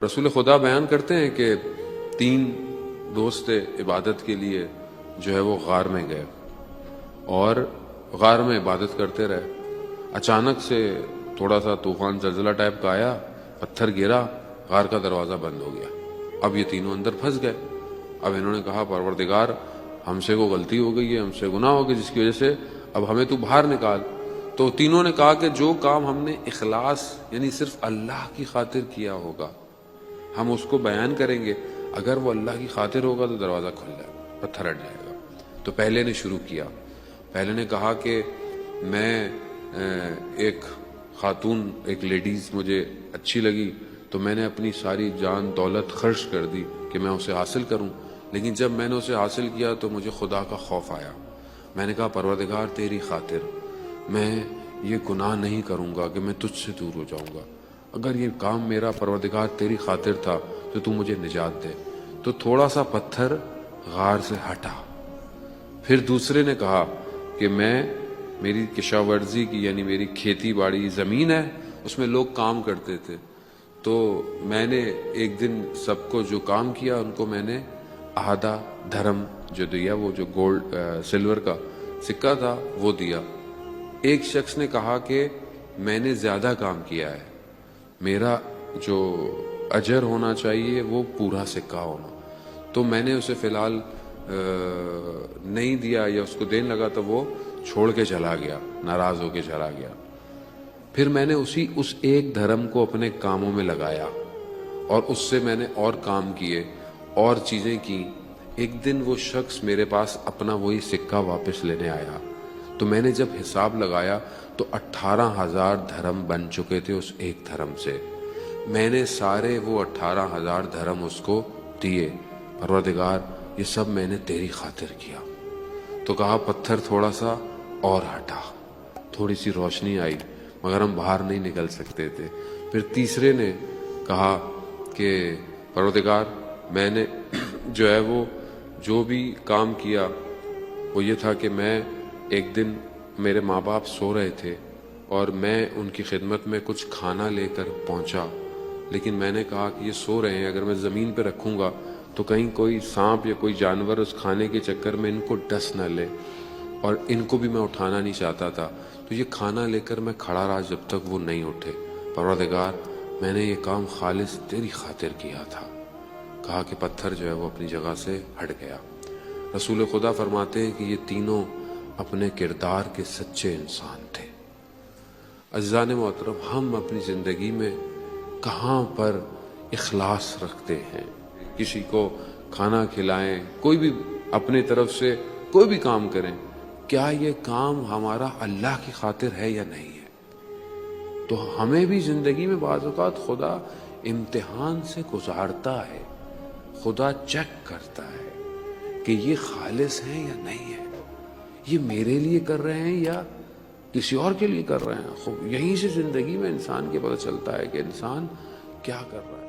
رسول خدا بیان کرتے ہیں کہ 3 دوست عبادت کے لیے جو ہے وہ غار میں گئے اور غار میں عبادت کرتے رہے۔ اچانک سے تھوڑا سا طوفان زلزلہ ٹائپ کا آیا، پتھر گرا، غار کا دروازہ بند ہو گیا۔ اب یہ تینوں اندر پھنس گئے۔ اب انہوں نے کہا پروردگار ہم سے کو غلطی ہو گئی ہے، ہم سے گناہ ہو گیا جس کی وجہ سے اب ہمیں تو باہر نکال۔ تو تینوں نے کہا کہ جو کام ہم نے اخلاص یعنی صرف اللہ کی خاطر کیا ہوگا ہم اس کو بیان کریں گے، اگر وہ اللہ کی خاطر ہوگا تو دروازہ کھل جائے گا، پتھر ہٹ جائے گا۔ تو پہلے نے شروع کیا، پہلے نے کہا کہ میں ایک خاتون، ایک لیڈیز مجھے اچھی لگی تو میں نے اپنی ساری جان دولت خرچ کر دی کہ میں اسے حاصل کروں، لیکن جب میں نے اسے حاصل کیا تو مجھے خدا کا خوف آیا۔ میں نے کہا پروردگار تیری خاطر میں یہ گناہ نہیں کروں گا کہ میں تجھ سے دور ہو جاؤں گا، اگر یہ کام میرا پروردگار تیری خاطر تھا تو مجھے نجات دے۔ تو تھوڑا سا پتھر غار سے ہٹا۔ پھر دوسرے نے کہا کہ میری کشاورزی کی یعنی میری کھیتی باڑی زمین ہے، اس میں لوگ کام کرتے تھے، تو میں نے ایک دن سب کو جو کام کیا ان کو میں نے آدھا دھرم جو دیا، وہ جو گولڈ سلور کا سکہ تھا وہ دیا۔ ایک شخص نے کہا کہ میں نے زیادہ کام کیا ہے، میرا جو اجر ہونا چاہیے وہ پورا سکہ ہونا، تو میں نے اسے فی الحال نہیں دیا یا اس کو دینے لگا تو وہ چھوڑ کے چلا گیا، ناراض ہو کے چلا گیا۔ پھر میں نے اس ایک دھرم کو اپنے کاموں میں لگایا اور اس سے میں نے اور کام کیے اور چیزیں کی۔ ایک دن وہ شخص میرے پاس اپنا وہی سکہ واپس لینے آیا، تو میں نے جب حساب لگایا تو 18,000 دھرم بن چکے تھے اس ایک دھرم سے۔ میں نے سارے وہ 18,000 دھرم اس کو دیے، پروردگار یہ سب میں نے تیری خاطر کیا۔ تو کہا پتھر تھوڑا سا اور ہٹا، تھوڑی سی روشنی آئی مگر ہم باہر نہیں نکل سکتے تھے۔ پھر تیسرے نے کہا کہ پروردگار میں نے جو ہے وہ جو بھی کام کیا وہ یہ تھا کہ میں ایک دن میرے ماں باپ سو رہے تھے اور میں ان کی خدمت میں کچھ کھانا لے کر پہنچا، لیکن میں نے کہا کہ یہ سو رہے ہیں، اگر میں زمین پہ رکھوں گا تو کہیں کوئی سانپ یا کوئی جانور اس کھانے کے چکر میں ان کو ڈس نہ لے، اور ان کو بھی میں اٹھانا نہیں چاہتا تھا، تو یہ کھانا لے کر میں کھڑا رہا جب تک وہ نہیں اٹھے۔ پروردگار میں نے یہ کام خالص تیری خاطر کیا تھا۔ کہا کہ پتھر جو ہے وہ اپنی جگہ سے ہٹ گیا۔ رسول خدا فرماتے ہیں کہ یہ تینوں اپنے کردار کے سچے انسان تھے۔ عزیزان محترم، ہم اپنی زندگی میں کہاں پر اخلاص رکھتے ہیں؟ کسی کو کھانا کھلائیں، کوئی بھی اپنے طرف سے کوئی بھی کام کریں، کیا یہ کام ہمارا اللہ کی خاطر ہے یا نہیں ہے؟ تو ہمیں بھی زندگی میں بعض اوقات خدا امتحان سے گزارتا ہے، خدا چیک کرتا ہے کہ یہ خالص ہے یا نہیں ہے، یہ میرے لیے کر رہے ہیں یا کسی اور کے لیے کر رہے ہیں۔ یہیں سے زندگی میں انسان کے پتہ چلتا ہے کہ انسان کیا کر رہا ہے۔